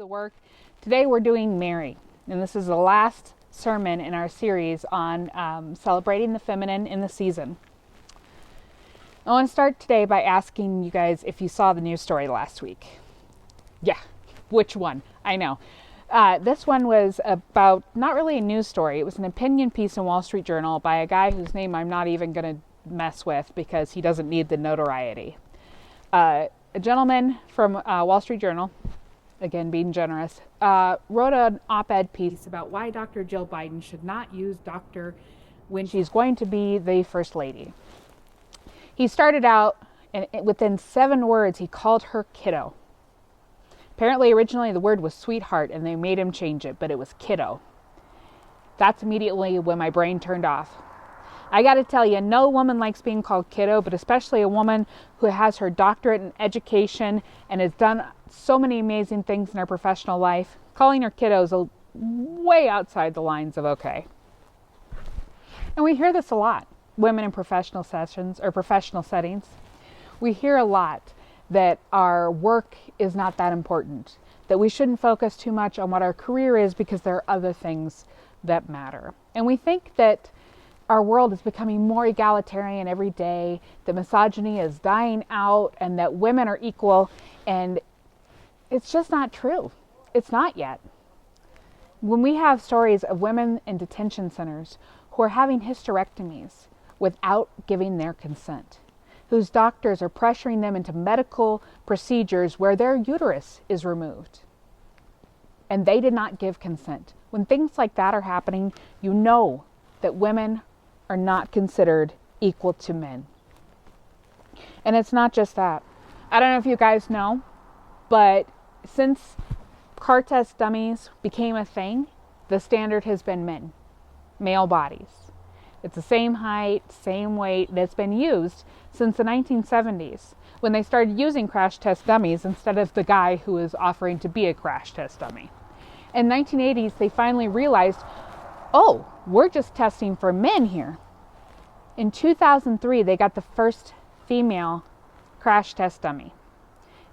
the work. Today we're doing Mary, and this is the last sermon in our series on celebrating the feminine in the season. I want to start today by asking you guys if you saw the news story last week. Yeah, which one? I know. This one was about, not really a news story, it was an opinion piece in Wall Street Journal by a guy whose name I'm not even going to mess with because he doesn't need the notoriety. A gentleman from Wall Street Journal, again being generous, wrote an op-ed piece about why Dr. Jill Biden should not use doctor when she's going to be the First Lady. He started out, and within 7 words, he called her kiddo. Apparently, originally the word was sweetheart, and they made him change it, but it was kiddo. That's immediately when my brain turned off. I got to tell you, no woman likes being called kiddo, but especially a woman who has her doctorate in education and has done so many amazing things in her professional life. Calling her kiddo is way outside the lines of okay. And we hear this a lot, women in professional sessions or professional settings. We hear a lot that our work is not that important, that we shouldn't focus too much on what our career is because there are other things that matter. And we think that our world is becoming more egalitarian every day, that misogyny is dying out, and that women are equal, and it's just not true. It's not yet. When we have stories of women in detention centers who are having hysterectomies without giving their consent, whose doctors are pressuring them into medical procedures where their uterus is removed, and they did not give consent. When things like that are happening, you know that women are not considered equal to men. And it's not just that. I don't know if you guys know, but since car test dummies became a thing, the standard has been men, male bodies. It's the same height, same weight that's been used since the 1970s, when they started using crash test dummies instead of the guy who was offering to be a crash test dummy. In the 1980s, they finally realized, oh, we're just testing for men here. In 2003, they got the first female crash test dummy.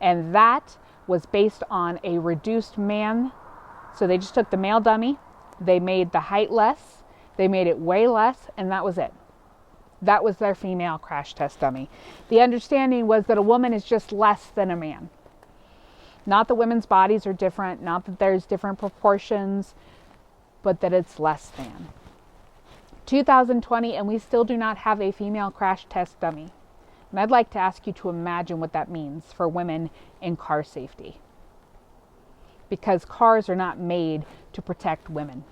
And that was based on a reduced man. So they just took the male dummy, they made the height less, they made it way less, and that was it. That was their female crash test dummy. The understanding was that a woman is just less than a man. Not that women's bodies are different, not that there's different proportions, but that it's less than. 2020, and we still do not have a female crash test dummy. And I'd like to ask you to imagine what that means for women in car safety. Because cars are not made to protect women.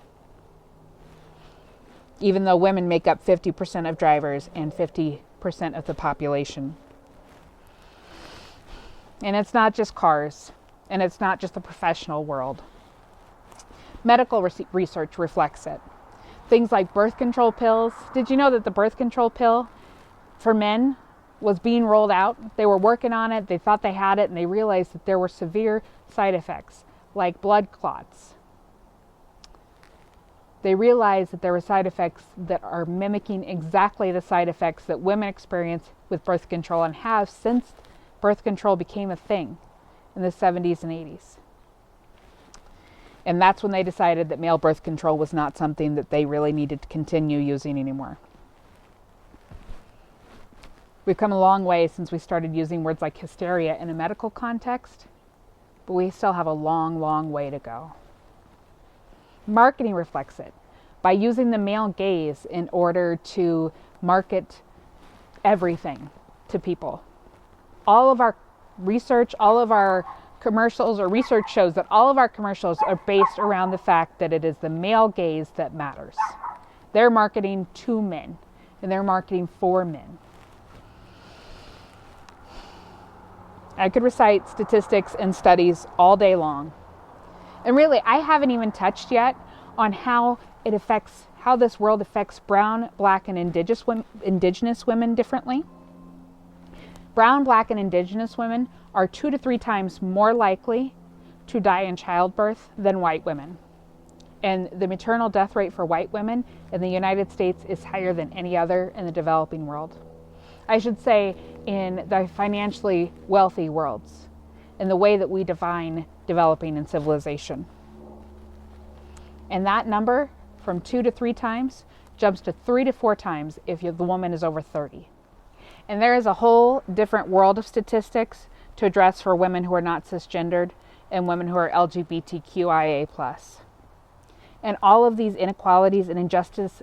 Even though women make up 50% of drivers and 50% of the population. And it's not just cars, and it's not just the professional world. Medical research reflects it. Things like birth control pills. Did you know that the birth control pill for men was being rolled out? They were working on it, they thought they had it, and they realized that there were severe side effects, like blood clots. They realized that there were side effects that are mimicking exactly the side effects that women experience with birth control and have since birth control became a thing in the 70s and 80s. And that's when they decided that male birth control was not something that they really needed to continue using anymore. We've come a long way since we started using words like hysteria in a medical context, but we still have a long, long way to go. Marketing reflects it by using the male gaze in order to market everything to people. All of our research, all of our commercials or research shows that all of our commercials are based around the fact that it is the male gaze that matters. They're marketing to men, and they're marketing for men. I could recite statistics and studies all day long. And really, I haven't even touched yet on how this world affects brown, black, and indigenous women differently. Brown, black, and indigenous women are 2 to 3 times more likely to die in childbirth than white women. And the maternal death rate for white women in the United States is higher than any other in the developing world. I should say in the financially wealthy worlds, in the way that we define developing in civilization. And that number from 2 to 3 times jumps to 3 to 4 times if the woman is over 30. And there is a whole different world of statistics to address for women who are not cisgendered and women who are LGBTQIA+. And all of these inequalities and injustices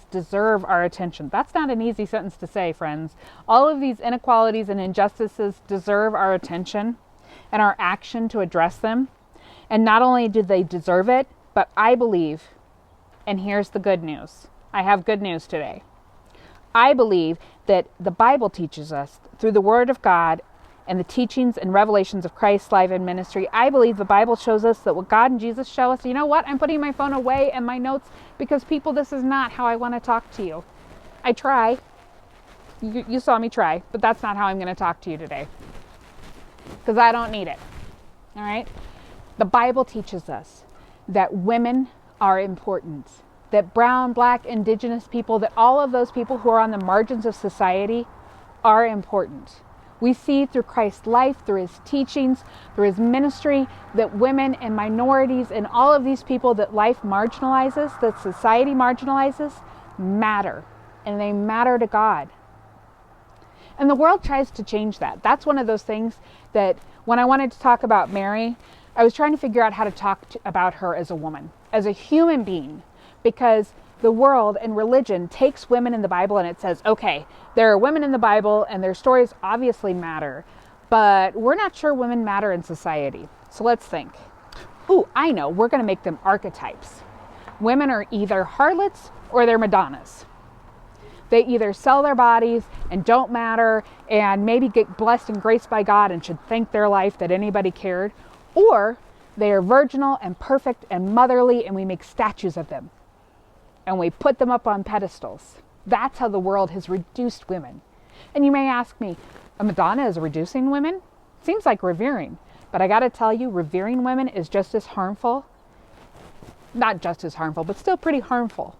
deserve our attention. That's not an easy sentence to say, friends. All of these inequalities and injustices deserve our attention and our action to address them. And not only do they deserve it, but I believe, and here's the good news. I have good news today. I believe that the Bible teaches us through the Word of God and the teachings and revelations of Christ's life and ministry. I believe the Bible shows us that what God and Jesus show us. You know what? I'm putting my phone away and my notes because people, this is not how I want to talk to you. I try. You saw me try, but that's not how I'm going to talk to you today because I don't need it. All right? The Bible teaches us that women are important, that brown, black, indigenous people, that all of those people who are on the margins of society are important. We see through Christ's life, through his teachings, through his ministry, that women and minorities and all of these people that life marginalizes, that society marginalizes, matter. And they matter to God. And the world tries to change that. That's one of those things that when I wanted to talk about Mary, I was trying to figure out how to talk about her as a woman, as a human being, because the world and religion takes women in the Bible and it says, okay, there are women in the Bible and their stories obviously matter, but we're not sure women matter in society. So let's think. Ooh, I know, we're going to make them archetypes. Women are either harlots or they're Madonnas. They either sell their bodies and don't matter and maybe get blessed and graced by God and should thank their life that anybody cared, or they are virginal and perfect and motherly and we make statues of them. And we put them up on pedestals. That's how the world has reduced women. And you may ask me, a Madonna is reducing women? Seems like revering. But I got to tell you, revering women is just as harmful. Not just as harmful, but still pretty harmful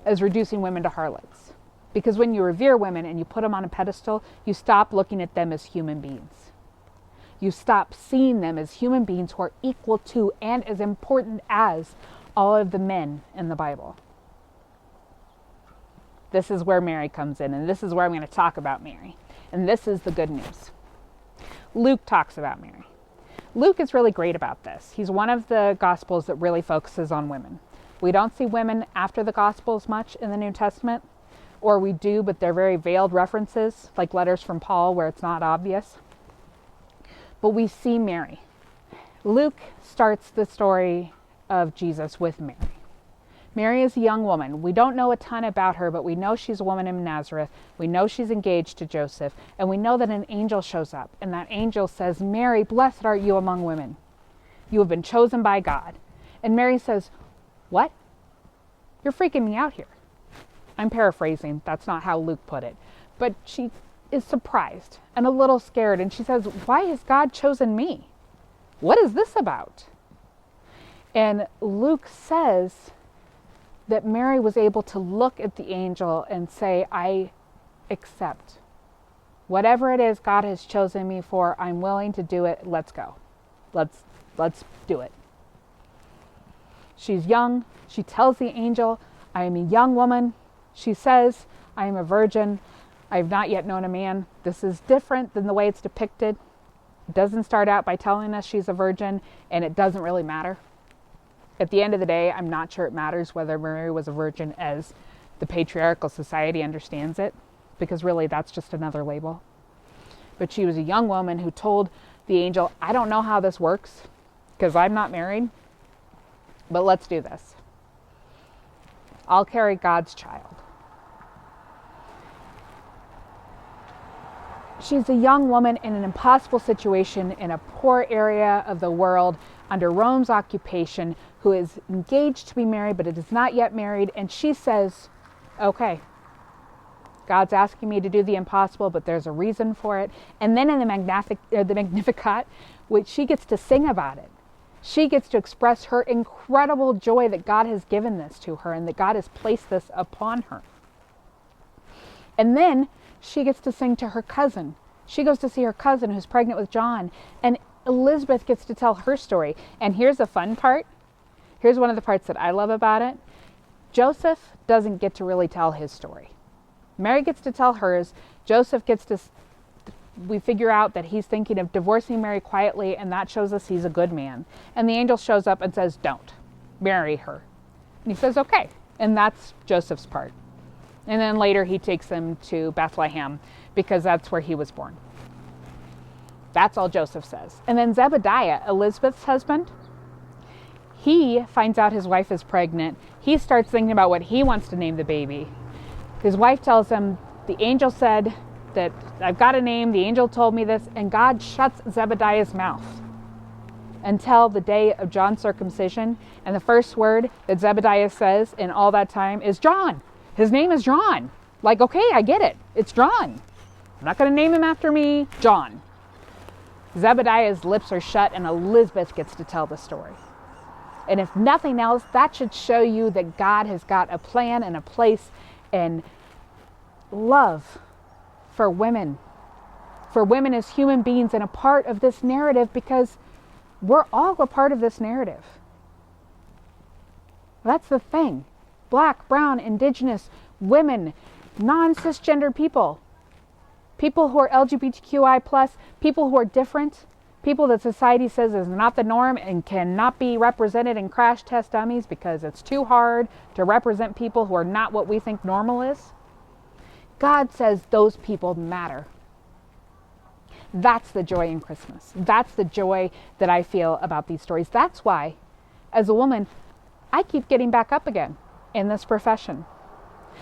as reducing women to harlots. Because when you revere women and you put them on a pedestal, you stop looking at them as human beings. You stop seeing them as human beings who are equal to and as important as all of the men in the Bible. This is where Mary comes in, and this is where I'm going to talk about Mary. And this is the good news. Luke talks about Mary. Luke is really great about this. He's one of the Gospels that really focuses on women. We don't see women after the Gospels much in the New Testament, or we do, but they're very veiled references, like letters from Paul where it's not obvious. But we see Mary. Luke starts the story of Jesus with Mary. Mary is a young woman. We don't know a ton about her, but we know she's a woman in Nazareth. We know she's engaged to Joseph. And we know that an angel shows up. And that angel says, Mary, blessed are you among women. You have been chosen by God. And Mary says, what? You're freaking me out here. I'm paraphrasing. That's not how Luke put it. But she is surprised and a little scared. And she says, why has God chosen me? What is this about? And Luke says that Mary was able to look at the angel and say, I accept. Whatever it is God has chosen me for, I'm willing to do it. Let's go. Let's do it. She's young. She tells the angel, I am a young woman. She says, I am a virgin. I have not yet known a man. This is different than the way it's depicted. It doesn't start out by telling us she's a virgin, and it doesn't really matter. At the end of the day, I'm not sure it matters whether Mary was a virgin as the patriarchal society understands it, because really that's just another label. But she was a young woman who told the angel, I don't know how this works because I'm not married, but let's do this. I'll carry God's child. She's a young woman in an impossible situation in a poor area of the world under Rome's occupation who is engaged to be married but is not yet married. And she says, okay, God's asking me to do the impossible, but there's a reason for it. And then in the Magnificat, which she gets to sing about it. She gets to express her incredible joy that God has given this to her and that God has placed this upon her. And then she gets to sing to her cousin. She goes to see her cousin who's pregnant with John. And Elizabeth gets to tell her story. And here's the fun part. Here's one of the parts that I love about it. Joseph doesn't get to really tell his story. Mary gets to tell hers. Joseph gets to, we figure out that he's thinking of divorcing Mary quietly, and that shows us he's a good man. And the angel shows up and says, don't marry her. And he says, okay. And that's Joseph's part. And then later he takes him to Bethlehem because that's where he was born. That's all Joseph says. And then Zebediah, Elizabeth's husband, he finds out his wife is pregnant. He starts thinking about what he wants to name the baby. His wife tells him, the angel said that I've got a name. The angel told me this. And God shuts Zebediah's mouth until the day of John's circumcision. And the first word that Zebediah says in all that time is John. His name is John. Like, okay, I get it. It's John. I'm not going to name him after me. John. Zebediah's lips are shut and Elizabeth gets to tell the story. And if nothing else, that should show you that God has got a plan and a place and love for women as human beings and a part of this narrative, because we're all a part of this narrative. That's the thing. Black, brown, indigenous, women, non-cisgender people, people who are LGBTQI+, people who are different, people that society says is not the norm and cannot be represented in crash test dummies because it's too hard to represent people who are not what we think normal is. God says those people matter. That's the joy in Christmas. That's the joy that I feel about these stories. That's why, as a woman, I keep getting back up again in this profession.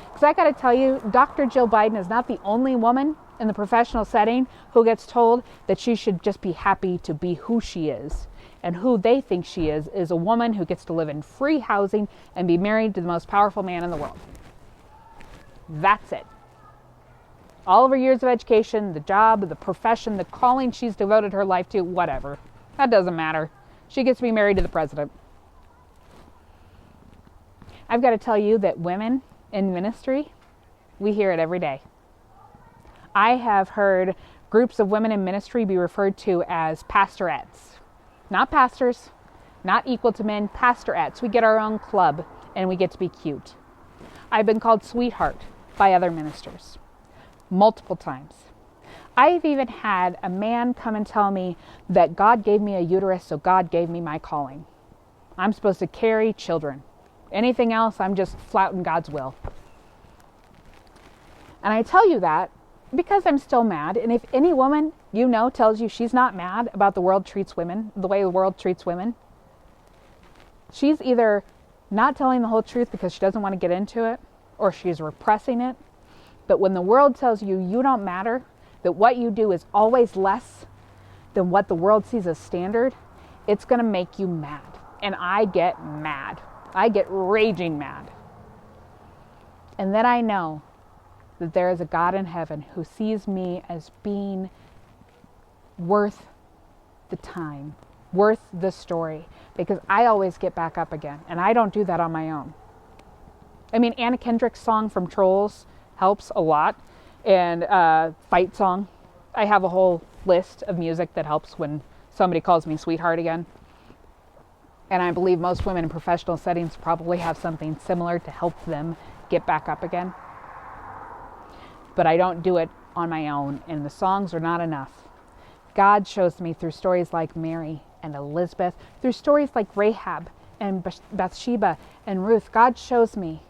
Because I got to tell you, Dr. Jill Biden is not the only woman in the professional setting who gets told that she should just be happy to be who she is. And who they think she is a woman who gets to live in free housing and be married to the most powerful man in the world. That's it. All of her years of education, the job, the profession, the calling she's devoted her life to, whatever. That doesn't matter. She gets to be married to the president. I've got to tell you that women in ministry, we hear it every day. I have heard groups of women in ministry be referred to as pastorettes. Not pastors, not equal to men, pastorettes. We get our own club and we get to be cute. I've been called sweetheart by other ministers multiple times. I've even had a man come and tell me that God gave me a uterus, so God gave me my calling. I'm supposed to carry children. Anything else, I'm just flouting God's will. And I tell you that because I'm still mad. And if any woman you know tells you she's not mad about the world treats women, the way the world treats women, she's either not telling the whole truth because she doesn't want to get into it, or she's repressing it. But when the world tells you you don't matter, that what you do is always less than what the world sees as standard, it's going to make you mad. And I get mad. I get raging mad. And then I know that there is a God in heaven who sees me as being worth the time, worth the story, because I always get back up again, and I don't do that on my own. I mean, Anna Kendrick's song from Trolls helps a lot, and Fight Song. I have a whole list of music that helps when somebody calls me sweetheart again. And I believe most women in professional settings probably have something similar to help them get back up again. But I don't do it on my own, and the songs are not enough. God shows me through stories like Mary and Elizabeth, through stories like Rahab and Bathsheba and Ruth. God shows me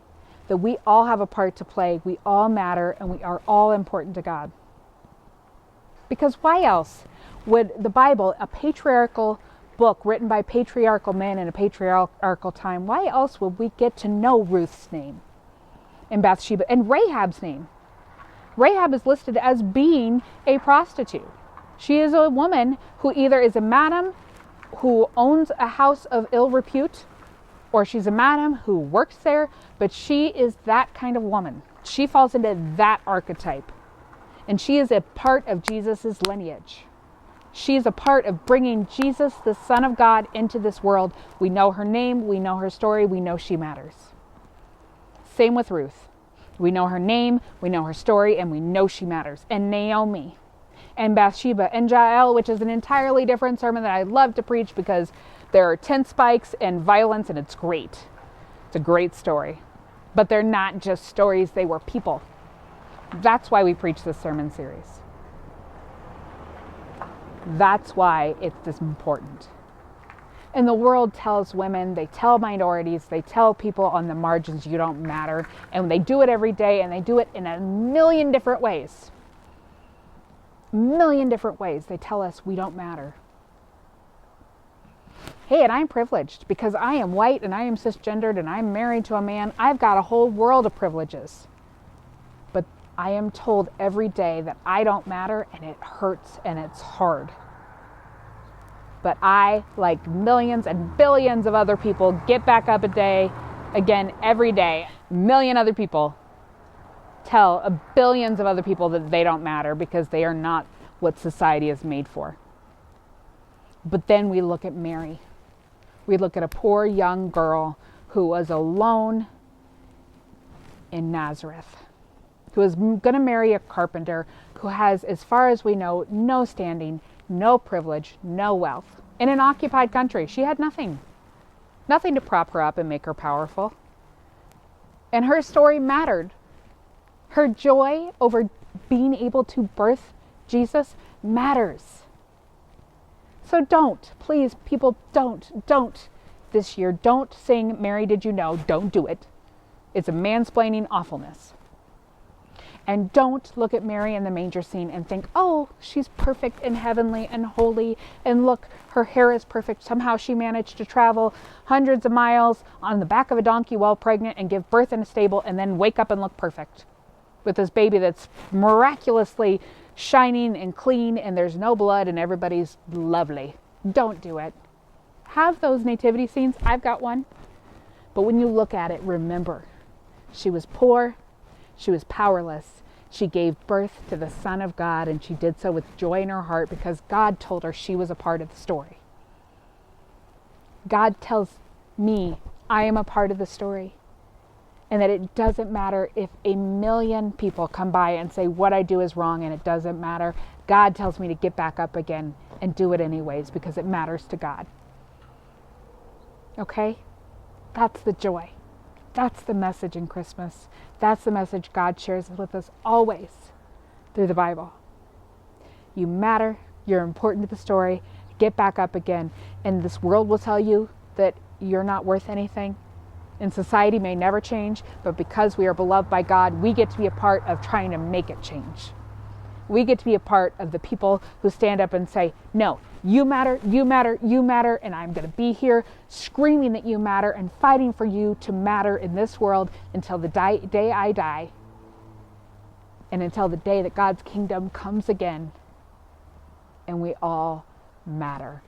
that we all have a part to play, we all matter, and we are all important to God. Because why else would the Bible, a patriarchal book written by patriarchal men in a patriarchal time, why else would we get to know Ruth's name and Bathsheba and Rahab's name? Rahab is listed as being a prostitute. She is a woman who either is a madam who owns a house of ill repute, or she's a madam who works there, but she is that kind of woman. She falls into that archetype. And she is a part of Jesus' lineage. She is a part of bringing Jesus, the Son of God, into this world. We know her name, we know her story, we know she matters. Same with Ruth. We know her name, we know her story, and we know she matters. And Naomi. and Bathsheba and Jael, which is an entirely different sermon that I love to preach because there are tent spikes and violence, and it's great. It's a great story. But they're not just stories, they were people. That's why we preach this sermon series. That's why it's this important. And the world tells women, they tell minorities, they tell people on the margins, you don't matter. And they do it every day, and they do it in a million different ways. A million different ways. They tell us we don't matter. Hey, and I'm privileged because I am white and I am cisgendered and I'm married to a man. I've got a whole world of privileges. But I am told every day that I don't matter, and it hurts and it's hard. But I, like millions and billions of other people, get back up again every day. A million other people tell billions of other people that they don't matter because they are not what society is made for. But then we look at Mary. We look at a poor young girl who was alone in Nazareth, who is going to marry a carpenter, who has, as far as we know, no standing, no privilege, no wealth. In an occupied country, she had nothing. Nothing to prop her up and make her powerful. And her story mattered. Her joy over being able to birth Jesus matters. So please, people, don't this year, don't sing Mary Did You Know, don't do it. It's a mansplaining awfulness. And don't look at Mary in the manger scene and think, oh, she's perfect and heavenly and holy. And look, her hair is perfect. Somehow she managed to travel hundreds of miles on the back of a donkey while pregnant and give birth in a stable and then wake up and look perfect with this baby that's miraculously shining and clean and there's no blood and everybody's lovely. Don't do it. Have those nativity scenes. I've got one. But when you look at it, remember, she was poor. She was powerless. She gave birth to the Son of God, and she did so with joy in her heart because God told her she was a part of the story. God tells me I am a part of the story, and that it doesn't matter if a million people come by and say what I do is wrong, and it doesn't matter. God tells me to get back up again and do it anyways because it matters to God. Okay? That's the joy. That's the message in Christmas. That's the message God shares with us always through the Bible. You matter. You're important to the story. Get back up again. And this world will tell you that you're not worth anything. And society may never change, but because we are beloved by God, we get to be a part of trying to make it change. We get to be a part of the people who stand up and say, no, you matter, you matter, you matter, and I'm going to be here screaming that you matter and fighting for you to matter in this world until the day I die and until the day that God's kingdom comes again and we all matter.